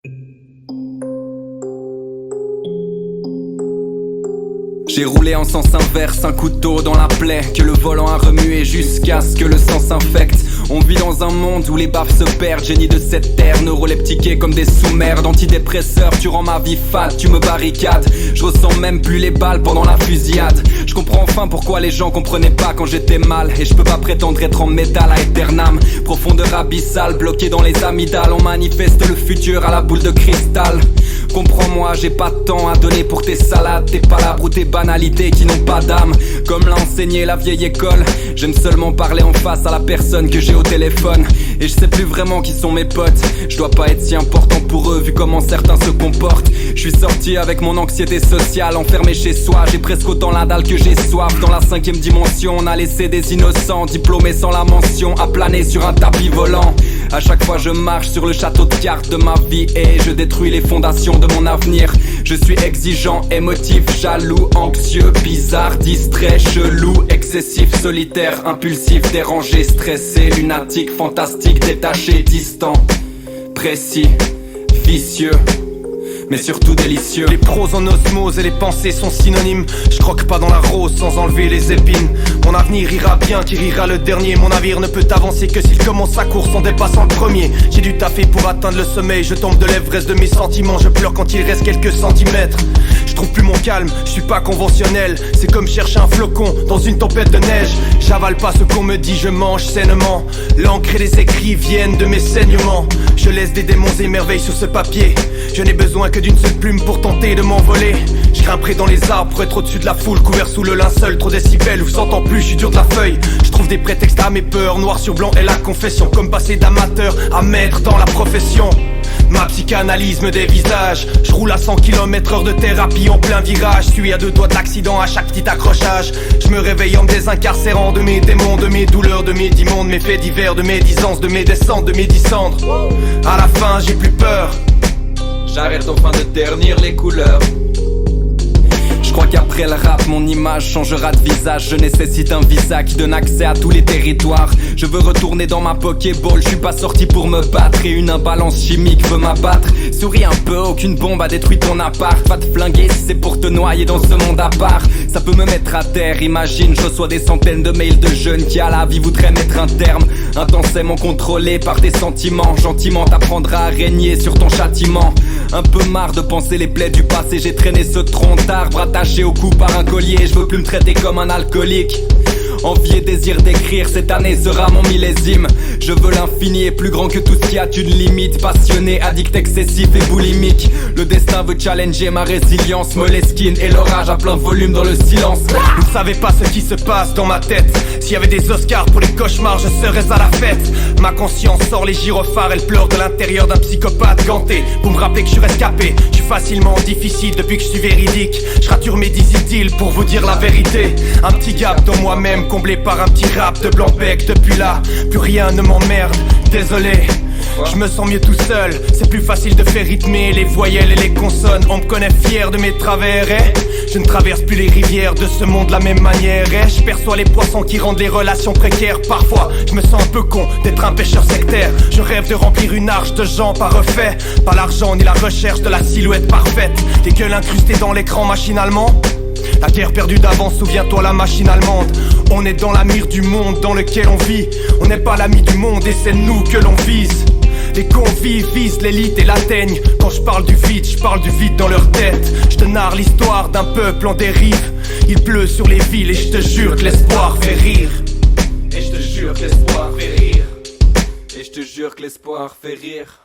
J'ai roulé en sens inverse, un couteau dans la plaie que le volant a remué jusqu'à ce que le sang s'infecte. On vit dans un monde où les baffes se perdent, génie de cette terre, neuroleptiqués comme des sous-merdes. Antidépresseurs, tu rends ma vie fade, tu me barricades. Je ressens même plus les balles pendant la fusillade. Je comprends enfin pourquoi les gens comprenaient pas quand j'étais mal. Et je peux pas prétendre être en métal à Eternam. Profondeur abyssale, bloqué dans les amygdales. On manifeste le futur à la boule de cristal. Comprends-moi, j'ai pas de temps à donner pour tes salades, tes palabres ou tes banalités qui n'ont pas d'âme. Comme l'a enseigné la vieille école, j'aime seulement parler en face à la personne que j'ai au téléphone. Et je sais plus vraiment qui sont mes potes. Je dois pas être si important pour eux vu comment certains se comportent. Je suis sorti avec mon anxiété sociale, enfermé chez soi. J'ai presque autant la dalle que j'ai soif. Dans la 5ème dimension, on a laissé des innocents diplômés sans la mention à planer sur un tapis volant. À chaque fois je marche sur le château de cartes de ma vie et je détruis les fondations de mon avenir. Je suis exigeant, émotif, jaloux, anxieux, bizarre, distrait, chelou, excessif, solitaire, impulsif, dérangé, stressé, lunatique, fantastique, détaché, distant, précis, vicieux, mais surtout délicieux. Les proses en osmose et les pensées sont synonymes. Je croque pas dans la rose sans enlever les épines. Mon avenir ira bien, qui rira le dernier. Mon navire ne peut avancer que s'il commence sa course en dépassant le premier. J'ai dû taffer pour atteindre le sommeil. Je tombe de l'Everest de mes sentiments. Je pleure quand il reste quelques centimètres. Je trouve plus mon calme, je suis pas conventionnel. C'est comme chercher un flocon dans une tempête de neige. J'avale pas ce qu'on me dit, je mange sainement. L'encre et les écrits viennent de mes saignements. Je laisse des démons émerveillés sur ce papier. Je n'ai besoin que d'une seule plume pour tenter de m'envoler. Je grimperai dans les arbres pour être au-dessus de la foule, couvert sous le linceul, trop décibels, où je s'entends plus, je suis dur de la feuille. Je trouve des prétextes à mes peurs, noir sur blanc est la confession. Comme passer d'amateur à maître dans la profession. Ma psychanalyse me dévisage. Je roule à 100 km/h de thérapie en plein virage. Je suis à 2 doigts de l'accident à chaque petit accrochage. Je me réveille en me désincarcérant de mes démons, de mes douleurs, de mes immondes, mes faits divers, de mes disances, de mes descentes, de mes descendres. À la fin j'ai plus peur. J'arrête enfin de ternir les couleurs. Je crois qu'après le rap, mon image changera de visage. Je nécessite un visa qui donne accès à tous les territoires. Je veux retourner dans ma Pokéball. Je suis pas sorti pour me battre et une imbalance chimique veut m'abattre. Souris un peu, aucune bombe a détruit ton appart. Va te flinguer si c'est pour te noyer dans ce monde à part. Ça peut me mettre à terre, imagine. Je reçois des centaines de mails de jeunes qui à la vie voudraient mettre un terme. Intensément contrôlé par tes sentiments. Gentiment t'apprendras à régner sur ton châtiment. Un peu marre de penser les plaies du passé. J'ai traîné ce tronc d'arbre attaché au cou par un collier. Je veux plus me traiter comme un alcoolique. Envie et désir d'écrire, cette année sera mon millésime. Je veux l'infini et plus grand que tout ce qui a une limite. Passionné, addict excessif et boulimique. Le destin veut challenger ma résilience. Moleskine et l'orage à plein volume dans le silence. Vous ne savez pas ce qui se passe dans ma tête. S'il y avait des Oscars pour les cauchemars, je serais à la fête. Ma conscience sort les gyrophares, elle pleure de l'intérieur d'un psychopathe ganté. Pour me rappeler que je suis rescapé, je suis facilement difficile depuis que je suis véridique. Je rature mes disitiles pour vous dire la vérité. Un petit gap dans moi-même comblé par un petit rap de blanc-bec. Depuis là, plus rien ne m'emmerde, désolé. Je me sens mieux tout seul, c'est plus facile de faire rythmer les voyelles et les consonnes. On me connaît fier de mes travers et je ne traverse plus les rivières de ce monde de la même manière. Et je perçois les poissons qui rendent les relations précaires. Parfois, je me sens un peu con d'être un pêcheur sectaire. Je rêve de remplir une arche de gens pas refaits. Pas l'argent ni la recherche de la silhouette parfaite. Des gueules incrustées dans l'écran machinalement. La guerre perdue d'avance, souviens-toi la machine allemande. On est dans la mire du monde dans lequel on vit. On n'est pas l'ami du monde et c'est nous que l'on vise. Les convives visent l'élite et l'atteignent. Quand je parle du vide, je parle du vide dans leur tête. Je te narre l'histoire d'un peuple en dérive. Il pleut sur les villes et je te jure que l'espoir fait rire. Et je te jure que l'espoir fait rire. Et je te jure que l'espoir fait rire.